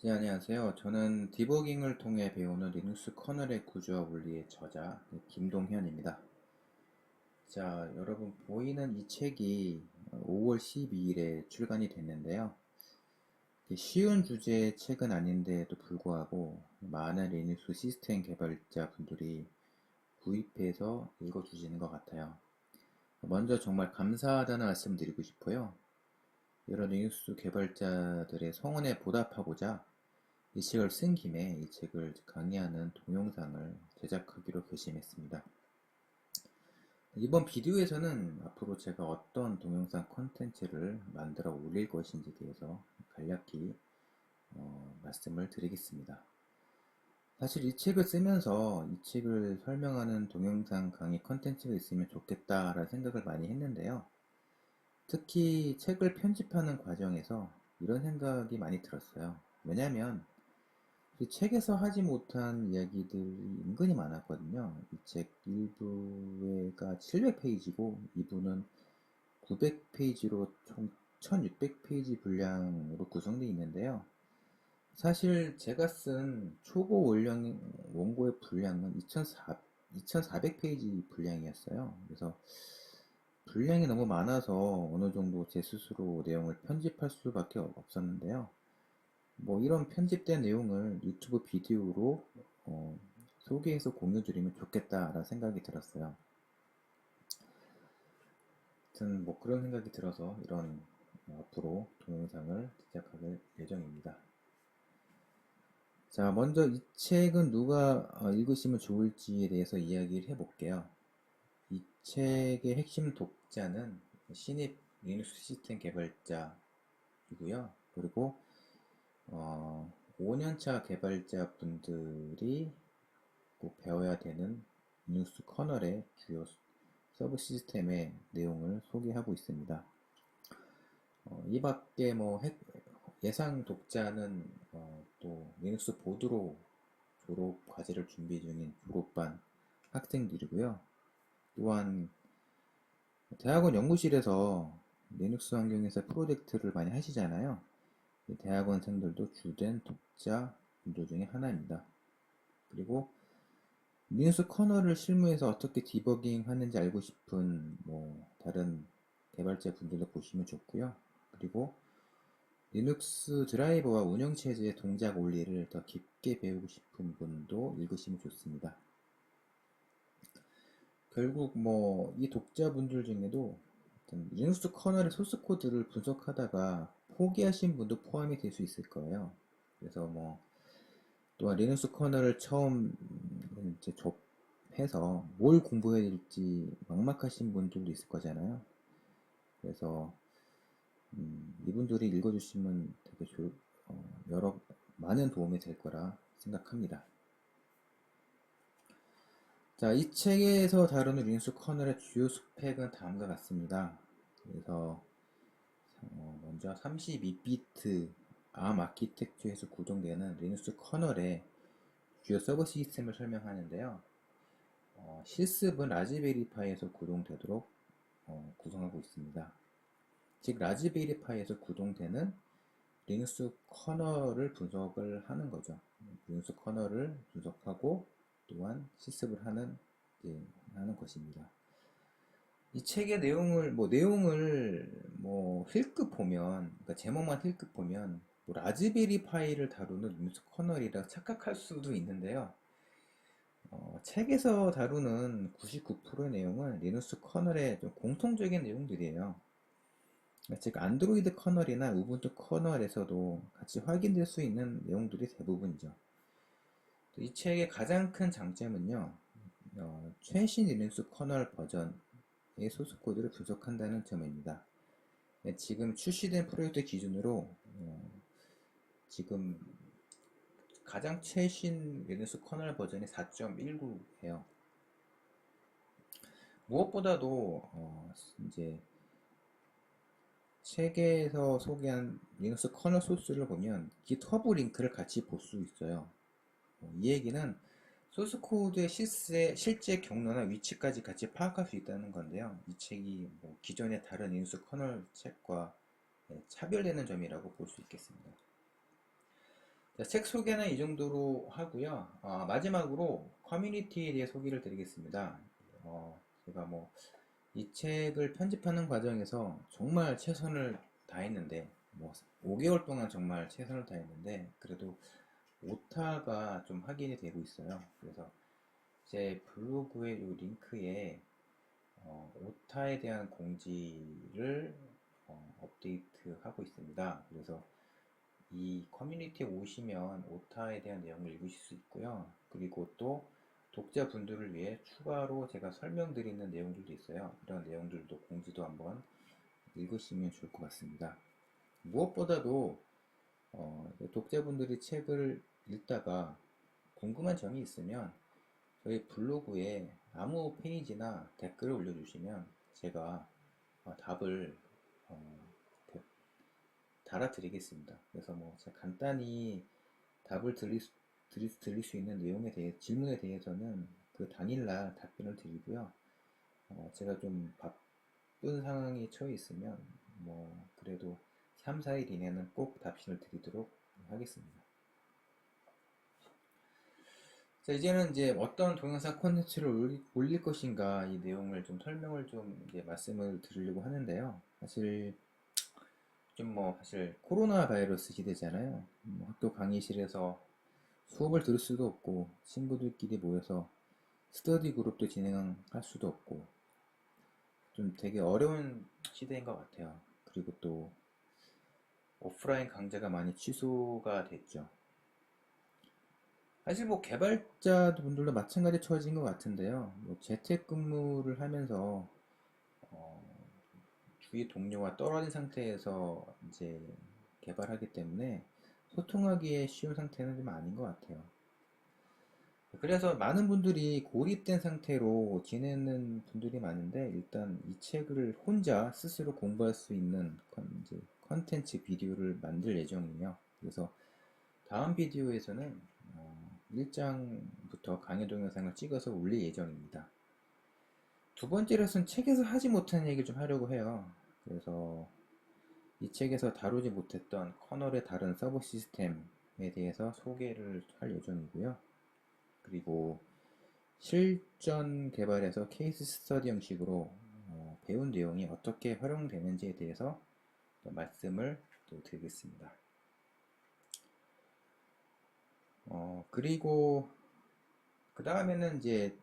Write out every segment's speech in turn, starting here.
네, 안녕하세요. 저는 디버깅을 통해 배우는 리눅스 커널의 구조와 원리의 저자 김동현입니다. 자, 여러분 보이는 이 책이 5월 12일에 출간이 됐는데요. 쉬운 주제의 책은 아닌데도 불구하고 많은 리눅스 시스템 개발자 분들이 구입해서 읽어주시는 것 같아요. 먼저 정말 감사하다는 말씀 드리고 싶어요. 여러 리눅스 개발자들의 성원에 보답하고자 이 책을 쓴 김에 이 책을 강의하는 동영상을 제작하기로 결심했습니다. 이번 비디오에서는 앞으로 제가 어떤 동영상 콘텐츠를 만들어 올릴 것인지에 대해서 간략히 말씀을 드리겠습니다. 사실 이 책을 쓰면서 이 책을 설명하는 동영상 강의 콘텐츠가 있으면 좋겠다라는 생각을 많이 했는데요. 특히 책을 편집하는 과정에서 이런 생각이 많이 들었어요. 왜냐하면 이 책에서 하지 못한 이야기들이 은근히 많았거든요. 이 책 1부가 700페이지고 2부는 900페이지로 총 1600페이지 분량으로 구성되어 있는데요. 사실 제가 쓴 초고 원고의 분량은 2400페이지 분량이었어요. 그래서 분량이 너무 많아서 어느 정도 제 스스로 내용을 편집할 수밖에 없었는데요. 뭐 이런 편집된 내용을 유튜브 비디오로 어, 소개해서 공유드리면 좋겠다라는 생각이 들었어요. 하여튼 뭐 그런 생각이 들어서 이런 앞으로 동영상을 제작할 예정입니다. 자, 먼저 이 책은 누가 읽으시면 좋을지에 대해서 이야기를 해볼게요. 이 책의 핵심 독자는 신입 리눅스 시스템 개발자이고요. 그리고 5년차 개발자 분들이 꼭 배워야 되는 리눅스 커널의 주요 서브 시스템의 내용을 소개하고 있습니다. 이 밖에 뭐 예상 독자는 또 리눅스 보드로 졸업 과제를 준비 중인 졸업반 학생들이고요. 또한 대학원 연구실에서 리눅스 환경에서 프로젝트를 많이 하시잖아요. 대학원생들도 주된 독자 분들 중에 하나입니다. 그리고 리눅스 커널을 실무에서 어떻게 디버깅 하는지 알고 싶은 뭐 다른 개발자 분들도 보시면 좋고요. 그리고 리눅스 드라이버와 운영체제의 동작 원리를 더 깊게 배우고 싶은 분도 읽으시면 좋습니다. 결국 뭐 이 독자분들 중에도 리눅스 커널의 소스 코드를 분석하다가 포기하신 분도 포함이 될 수 있을 거예요. 그래서 뭐 또한 리눅스 커널을 처음 이제 접해서 뭘 공부해야 될지 막막하신 분들도 있을 거잖아요. 그래서 이분들이 읽어주시면 되게 많은 도움이 될 거라 생각합니다. 자, 이 책에서 다루는 리눅스 커널의 주요 스펙은 다음과 같습니다. 그래서 먼저 32비트 ARM 아키텍처에서 구동되는 리눅스 커널의 주요 서버 시스템을 설명하는데요. 실습은 라즈베리파이에서 구동되도록 구성하고 있습니다. 즉 라즈베리파이에서 구동되는 리눅스 커널을 분석을 하는 거죠. 리눅스 커널을 분석하고 또한 실습을 하는 것입니다. 이 책의 내용을 힐끗 보면, 그러니까 제목만 힐끗 보면, 뭐 라즈베리 파이를 다루는 리눅스 커널이라 착각할 수도 있는데요. 책에서 다루는 99%의 내용은 리눅스 커널의 좀 공통적인 내용들이에요. 즉, 안드로이드 커널이나 우분투 커널에서도 같이 확인될 수 있는 내용들이 대부분이죠. 이 책의 가장 큰 장점은요, 최신 리눅스 커널 버전의 소스 코드를 분석한다는 점입니다. 지금 출시된 프로젝트 기준으로 지금 가장 최신 리눅스 커널 버전이 4.19예요. 무엇보다도 이제 책에서 소개한 리눅스 커널 소스를 보면 GitHub 링크를 같이 볼 수 있어요. 이 얘기는 소스 코드의 실제 경로나 위치까지 같이 파악할 수 있다는 건데요. 이 책이 뭐 기존의 다른 리눅스 커널 책과 차별되는 점이라고 볼 수 있겠습니다. 자, 책 소개는 이 정도로 하고요. 마지막으로 커뮤니티에 대해 소개를 드리겠습니다. 제가 뭐 이 책을 편집하는 과정에서 정말 최선을 다했는데, 뭐 5개월 동안 정말 최선을 다했는데, 그래도 오타가 좀 확인이 되고 있어요. 그래서 제 블로그의 이 링크에 오타에 대한 공지를 업데이트하고 있습니다. 그래서 이 커뮤니티에 오시면 오타에 대한 내용을 읽으실 수 있고요. 그리고 또 독자분들을 위해 추가로 제가 설명드리는 내용들도 있어요. 이런 내용들도 공지도 한번 읽으시면 좋을 것 같습니다. 무엇보다도 독자분들이 책을 읽다가 궁금한 점이 있으면 저희 블로그에 아무 페이지나 댓글을 올려주시면 제가 답을 어, 달아드리겠습니다. 그래서 뭐 제가 간단히 답을 드릴 수 있는 내용에 대해 질문에 대해서는 그 당일날 답변을 드리고요. 제가 좀 바쁜 상황에 처해 있으면 뭐 그래도 3, 4일 이내는 꼭 답신을 드리도록 하겠습니다. 자, 이제는 이제 어떤 동영상 콘텐츠를 올릴 것인가 이 내용을 좀 설명을 좀 이제 말씀을 드리려고 하는데요. 사실 좀 뭐 사실 코로나 바이러스 시대잖아요. 학교 강의실에서 수업을 들을 수도 없고 친구들끼리 모여서 스터디 그룹도 진행할 수도 없고 좀 되게 어려운 시대인 것 같아요. 그리고 또 오프라인 강좌가 많이 취소가 됐죠. 사실 뭐 개발자 분들도 마찬가지 처지인 것 같은데요. 뭐 재택근무를 하면서 어, 주위 동료와 떨어진 상태에서 이제 개발하기 때문에 소통하기에 쉬운 상태는 좀 아닌 것 같아요. 그래서 많은 분들이 고립된 상태로 지내는 분들이 많은데 일단 이 책을 혼자 스스로 공부할 수 있는 이제 컨텐츠 비디오를 만들 예정이에요. 그래서 다음 비디오에서는 1장부터 강의 동영상을 찍어서 올릴 예정입니다. 두 번째로는 책에서 하지 못한 얘기를 좀 하려고 해요. 그래서 이 책에서 다루지 못했던 커널의 다른 서버 시스템에 대해서 소개를 할 예정이고요. 그리고 실전 개발에서 케이스 스터디 형식으로 배운 내용이 어떻게 활용되는지에 대해서 말씀을 또 드리겠습니다. 그리고 그 다음에는 이제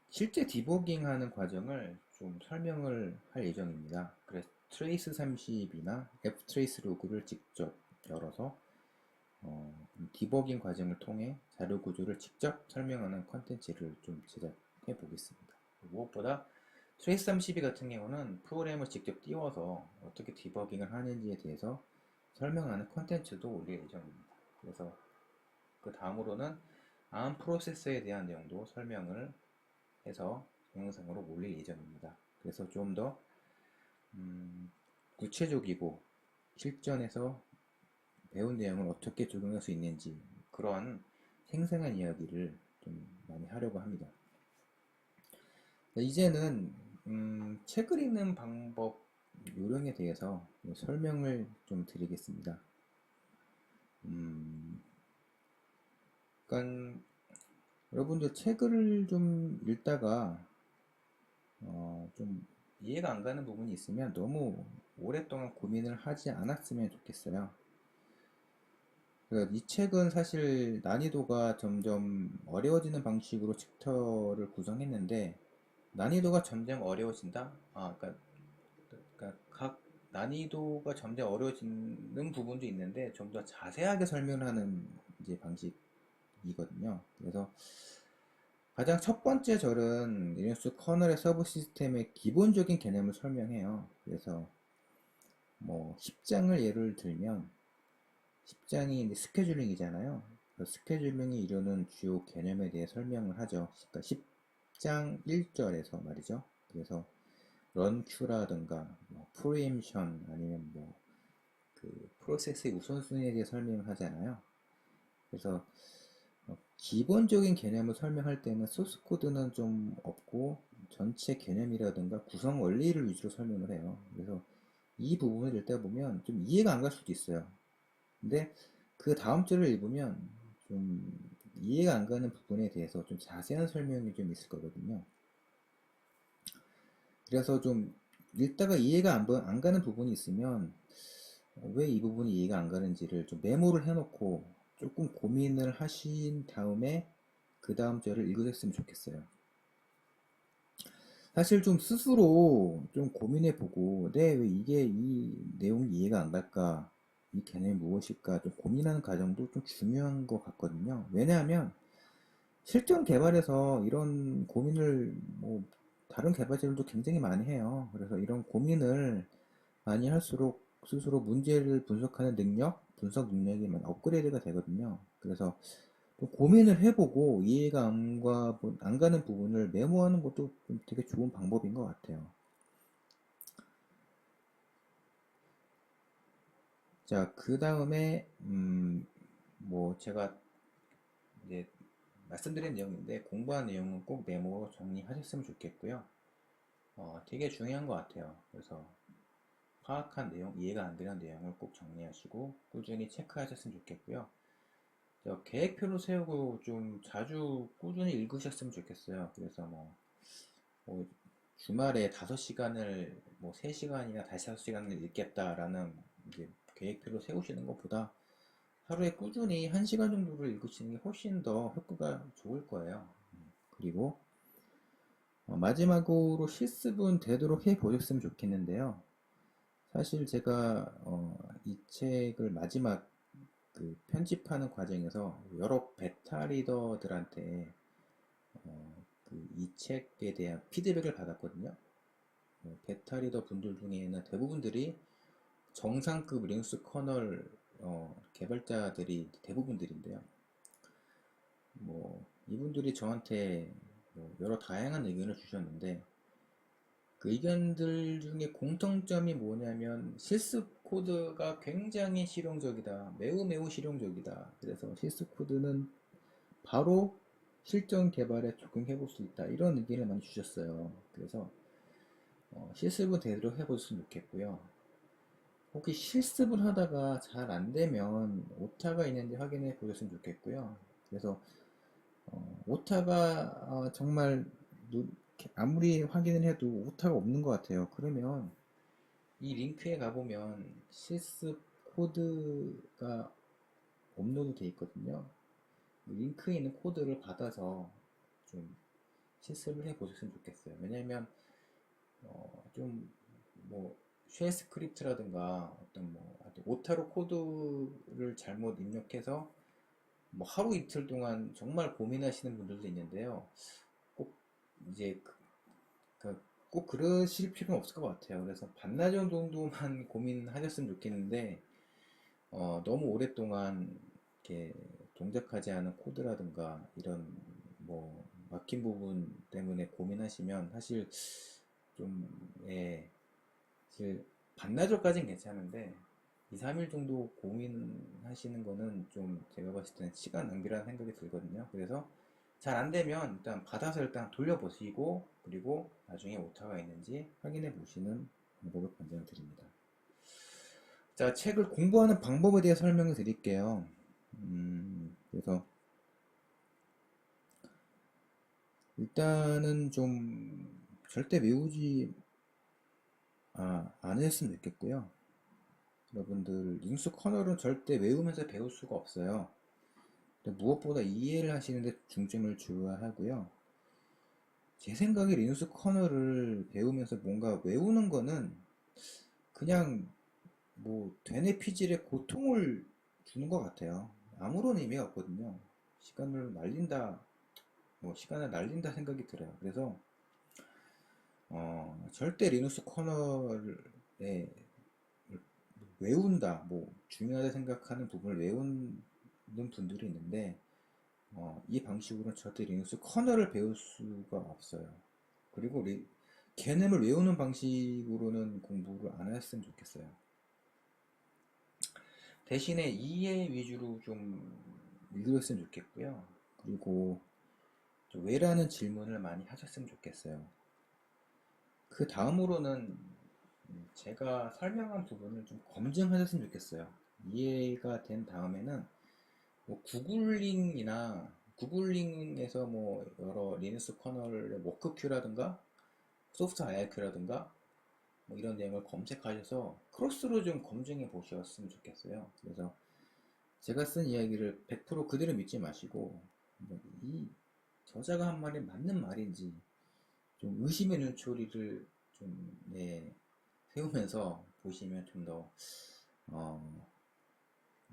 실제 디버깅 하는 과정을 좀 설명을 할 예정입니다. 그래서 트레이스 30이나 ftrace 로그를 직접 열어서 디버깅 과정을 통해 자료 구조를 직접 설명하는 컨텐츠를 좀 제작해 보겠습니다. 무엇보다 트레이스 32 같은 경우는 프로그램을 직접 띄워서 어떻게 디버깅을 하는지에 대해서 설명하는 컨텐츠도 올릴 예정입니다. 그래서 그 다음으로는 ARM 프로세서에 대한 내용도 설명을 해서 동영상으로 올릴 예정입니다. 그래서 좀 더 구체적이고 실전에서 배운 내용을 어떻게 적용할 수 있는지 그런 생생한 이야기를 좀 많이 하려고 합니다. 이제는 책을 읽는 방법 요령에 대해서 설명을 좀 드리겠습니다. 그러니까 여러분들 책을 좀 읽다가 좀 이해가 안 가는 부분이 있으면 너무 오랫동안 고민을 하지 않았으면 좋겠어요. 이 책은 사실 난이도가 점점 어려워지는 방식으로 챕터를 구성했는데 난이도가 점점 어려워진다? 그러니까 각 난이도가 점점 어려워지는 부분도 있는데 좀 더 자세하게 설명을 하는 이제 방식이거든요. 그래서 가장 첫 번째 절은 리눅스 커널의 서브 시스템의 기본적인 개념을 설명해요. 그래서 뭐 10장을 예를 들면 10장이 이제 스케줄링이잖아요. 그 스케줄링이 이루는 주요 개념에 대해 설명을 하죠. 그러니까 10장 1절에서 말이죠. 그래서 런큐라든가 뭐 프리엠션 아니면 뭐 그 프로세스의 우선순위에 대해 설명을 하잖아요. 그래서 기본적인 개념을 설명할 때는 소스 코드는 좀 없고 전체 개념이라든가 구성 원리를 위주로 설명을 해요. 그래서 이 부분을 읽다 보면 좀 이해가 안 갈 수도 있어요. 근데 그 다음 주를 읽으면 좀 이해가 안 가는 부분에 대해서 좀 자세한 설명이 좀 있을 거거든요. 그래서 좀 읽다가 이해가 안 가는 부분이 있으면 왜 이 부분이 이해가 안 가는지를 좀 메모를 해놓고 조금 고민을 하신 다음에 그 다음 절을 읽으셨으면 좋겠어요. 사실 좀 스스로 좀 고민해보고, 왜 이게 이 내용이 이해가 안 갈까? 이 개념이 무엇일까? 좀 고민하는 과정도 좀 중요한 것 같거든요. 왜냐하면 실전 개발에서 이런 고민을 뭐 다른 개발자들도 굉장히 많이 해요. 그래서 이런 고민을 많이 할수록 스스로 문제를 분석하는 능력, 분석 능력이 업그레이드가 되거든요. 그래서 좀 고민을 해보고 이해가 안 가는 부분을 메모하는 것도 좀 되게 좋은 방법인 것 같아요. 자, 그 다음에, 뭐, 제가 이제 말씀드린 내용인데, 공부한 내용은 꼭 메모로 정리하셨으면 좋겠고요. 되게 중요한 것 같아요. 그래서 파악한 내용, 이해가 안 되는 내용을 꼭 정리하시고, 꾸준히 체크하셨으면 좋겠고요. 계획표를 세우고 좀 자주 꾸준히 읽으셨으면 좋겠어요. 그래서 뭐 주말에 5시간을 뭐 3시간이나 5시간을 읽겠다라는 이제 계획표를 세우시는 것보다 하루에 꾸준히 1시간 정도를 읽으시는 게 훨씬 더 효과가 좋을 거예요. 그리고 마지막으로 실습은 되도록 해 보셨으면 좋겠는데요. 사실 제가 이 책을 마지막 그 편집하는 과정에서 여러 베타 리더들한테 그이 책에 대한 피드백을 받았거든요. 베타 리더 분들 중에는 대부분들이 정상급 리눅스 커널 개발자들이 대부분들인데요. 이분들이 저한테 여러 다양한 의견을 주셨는데 그 의견들 중에 공통점이 뭐냐면 실습 코드가 굉장히 실용적이다. 매우 매우 실용적이다. 그래서 실습 코드는 바로 실전 개발에 적용해 볼 수 있다. 이런 의견을 많이 주셨어요. 그래서 실습은 되도록 해보셨으면 좋겠고요. 혹시 실습을 하다가 잘 안 되면 오타가 있는지 확인해 보셨으면 좋겠고요. 그래서 오타가 정말 아무리 확인을 해도 오타가 없는 것 같아요. 그러면 이 링크에 가보면 실습 코드가 업로드 돼 있거든요. 링크에 있는 코드를 받아서 좀 실습을 해 보셨으면 좋겠어요. 왜냐면 좀뭐 쉘 스크립트라든가 어떤 오타로 코드를 잘못 입력해서 뭐 하루 이틀 동안 정말 고민하시는 분들도 있는데요. 꼭 이제 꼭 그러실 필요는 없을 것 같아요. 그래서 반나절 정도만 고민하셨으면 좋겠는데 너무 오랫동안 이렇게 동작하지 않은 코드라든가 이런 막힌 부분 때문에 고민하시면 사실 좀 사실 반나절까지는 괜찮은데 2, 3일 정도 고민하시는 거는 좀 제가 봤을 때는 시간 낭비라는 생각이 들거든요. 그래서 잘 안 되면 일단 받아서 일단 돌려보시고 그리고 나중에 오타가 있는지 확인해 보시는 방법을 권장드립니다. 자, 책을 공부하는 방법에 대해 설명을 드릴게요. 그래서 일단은 좀 절대 외우지 안 했으면 좋겠고요. 여러분들 링스 커널은 절대 외우면서 배울 수가 없어요. 무엇보다 이해를 하시는데 중점을 주어야 하고요. 제 생각에 리눅스 커널을 배우면서 뭔가 외우는 거는 그냥 되뇌 피질에 고통을 주는 것 같아요. 아무런 의미가 없거든요. 시간을 날린다 생각이 들어요. 그래서 절대 리눅스 커널에 외운다, 중요하다 생각하는 부분을 외우는 분들이 있는데 이 방식으로는 절대 리눅스 커널을 배울 수가 없어요. 그리고 개념을 외우는 방식으로는 공부를 안 했으면 좋겠어요. 대신에 이해 위주로 좀 읽으셨으면 좋겠고요. 그리고 왜라는 질문을 많이 하셨으면 좋겠어요. 그 다음으로는 제가 설명한 부분을 좀 검증하셨으면 좋겠어요. 이해가 된 다음에는 뭐 구글링에서 뭐 여러 리눅스 커널의 워크큐라든가 소프트 IRQ라든가 뭐 이런 내용을 검색하셔서 크로스로 좀 검증해 보셨으면 좋겠어요. 그래서 제가 쓴 이야기를 100% 그대로 믿지 마시고 뭐이 저자가 한 말이 맞는 말인지 좀 의심의 눈초리를 좀 세우면서 보시면 좀 더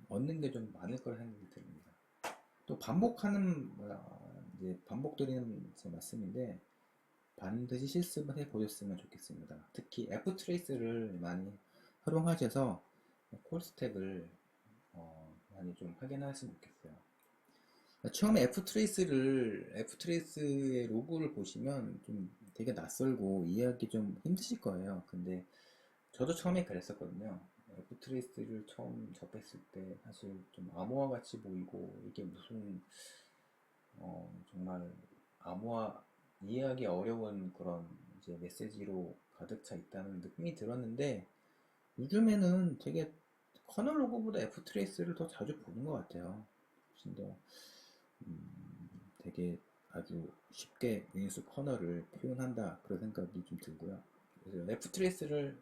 얻는 게 좀 많을 거라 생각이 듭니다. 또 이제 반복드리는 제 말씀인데 반드시 실습을 해 보셨으면 좋겠습니다. 특히 F트레이스를 많이 활용하셔서 콜스택을 많이 좀 확인하셨으면 좋겠어요. 처음에 F트레이스의 로고를 보시면 좀 되게 낯설고 이해하기 좀 힘드실 거예요. 근데 저도 처음에 그랬었거든요. F트레이스를 처음 접했을 때 사실 좀 암호화 같이 보이고 이게 무슨 정말 암호화 이해하기 어려운 그런 이제 메시지로 가득 차 있다는 느낌이 들었는데 요즘에는 되게 커널 로고보다 F트레이스를 더 자주 보는 것 같아요. 훨씬 더 되게 아주 쉽게 리눅스 커널을 표현한다 그런 생각이 좀 들고요. 그래서 F트레이스를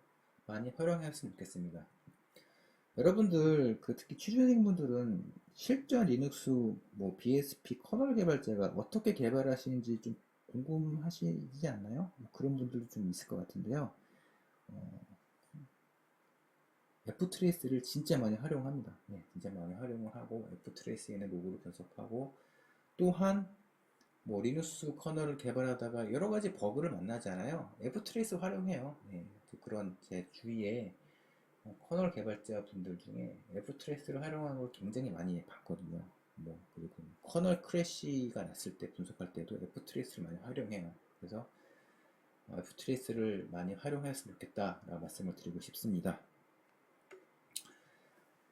많이 활용했으면 좋겠습니다. 여러분들 특히 취준생 분들은 실전 리눅스 뭐 BSP 커널 개발자가 어떻게 개발하시는지 좀 궁금하시지 않나요? 뭐 그런 분들도 좀 있을 것 같은데요. F트레이스를 진짜 많이 활용합니다. 네, 진짜 많이 활용을 하고 F트레이스에는 로고를 분석하고 또한 뭐 리눅스 커널을 개발하다가 여러 가지 버그를 만나잖아요. F트레이스 활용해요. 네, 그런 제 주위에 커널 개발자 분들 중에 F트레이스를 활용하는 걸 굉장히 많이 봤거든요. 뭐 그리고 커널 크래시가 났을 때 분석할 때도 F트레이스를 많이 활용해요. 그래서 F트레이스를 많이 활용했으면 좋겠다라고 말씀을 드리고 싶습니다.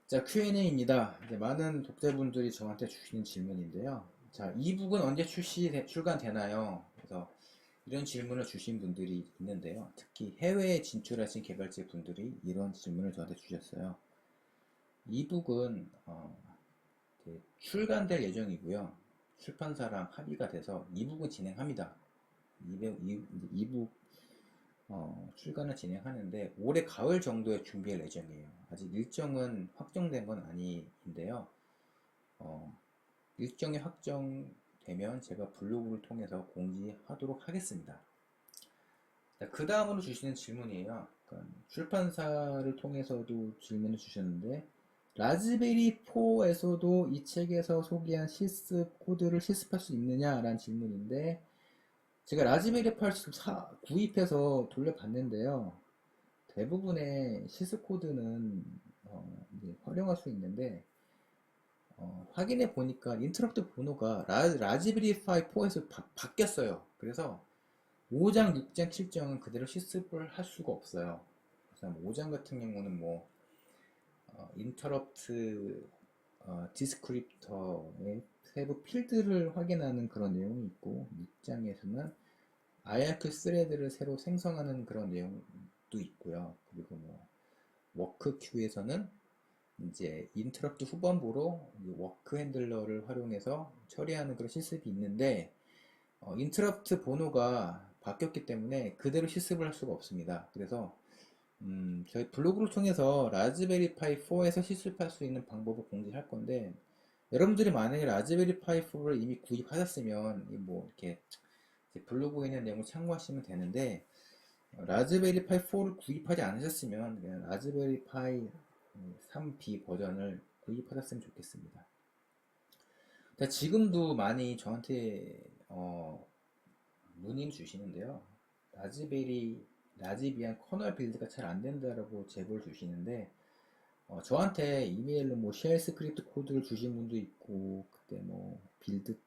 자, Q&A입니다. 많은 독자분들이 저한테 주시는 질문인데요. 자, 이북은 언제 출간되나요? 그래서 이런 질문을 주신 분들이 있는데요. 특히 해외에 진출하신 개발자 분들이 이런 질문을 저한테 주셨어요. 이북은 출간될 예정이고요. 출판사랑 합의가 돼서 이북은 진행합니다. 이북 출간을 진행하는데 올해 가을 정도에 준비할 예정이에요. 아직 일정은 확정된 건 아닌데요. 일정이 확정되면 제가 블로그를 통해서 공지하도록 하겠습니다. 그 다음으로 주시는 질문이에요. 그러니까 출판사를 통해서도 질문을 주셨는데 라즈베리 4에서도 이 책에서 소개한 실습 코드를 실습할 수 있느냐라는 질문인데 제가 라즈베리 8 구입해서 돌려봤는데요. 대부분의 실습 코드는 이제 활용할 수 있는데 확인해 보니까 인터럽트 번호가 라즈베리 파이 4에서 바뀌었어요. 그래서 5장, 6장, 7장은 그대로 실습을 할 수가 없어요. 그래서 5장 같은 경우는 뭐 인터럽트 디스크립터의 세부 필드를 확인하는 그런 내용이 있고 6장에서는 IRQ 스레드를 새로 생성하는 그런 내용도 있고요. 그리고 뭐 워크 큐에서는 이제 인터럽트 후반부로 워크 핸들러를 활용해서 처리하는 그런 실습이 있는데 인터럽트 번호가 바뀌었기 때문에 그대로 실습을 할 수가 없습니다. 그래서 저희 블로그를 통해서 라즈베리 파이 4에서 실습할 수 있는 방법을 공지할 건데 여러분들이 만약에 라즈베리 파이 4를 이미 구입하셨으면 뭐 이렇게 블로그에 있는 내용을 참고하시면 되는데 라즈베리 파이 4를 구입하지 않으셨으면 그냥 라즈베리 파이 3B 버전을 구입하셨으면 좋겠습니다. 지금도 많이 저한테 문의를 주시는데요. 라즈비안 커널 빌드가 잘 안된다라고 제보를 주시는데 저한테 이메일로 뭐 쉘 스크립트 코드를 주신 분도 있고 그때 뭐 빌드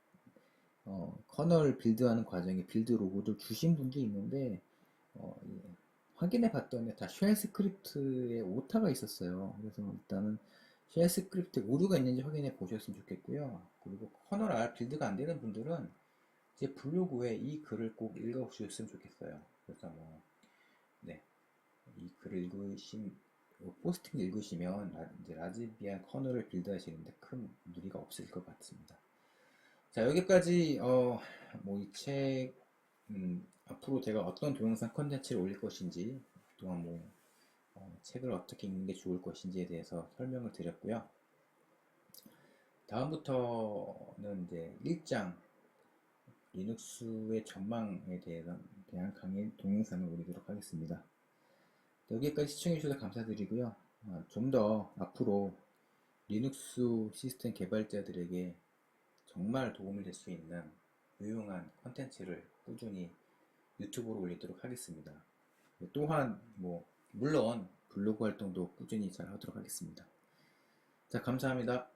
커널 빌드하는 과정에 빌드 로고를 주신 분도 있는데 확인해 봤더니 다 쉘 스크립트에 오타가 있었어요. 그래서 일단은 쉘 스크립트에 오류가 있는지 확인해 보셨으면 좋겠고요. 그리고 커널 R 빌드가 안 되는 분들은 제 블로그에 이 글을 꼭 읽어 주셨으면 좋겠어요. 그래서 뭐, 네. 이 글을 요 포스팅 읽으시면 이제 라즈비안 커널을 빌드하시는데 큰 무리가 없을 것 같습니다. 자, 여기까지 뭐 이 책 앞으로 제가 어떤 동영상 컨텐츠를 올릴 것인지, 또한 뭐 책을 어떻게 읽는 게 좋을 것인지에 대해서 설명을 드렸고요. 다음부터는 이제 1장 리눅스의 전망에 대한 강의 동영상을 올리도록 하겠습니다. 여기까지 시청해주셔서 감사드리고요. 좀 더 앞으로 리눅스 시스템 개발자들에게 정말 도움이 될 수 있는 유용한 컨텐츠를 꾸준히 유튜브로 올리도록 하겠습니다. 또한 뭐 물론 블로그 활동도 꾸준히 잘 하도록 하겠습니다. 자, 감사합니다.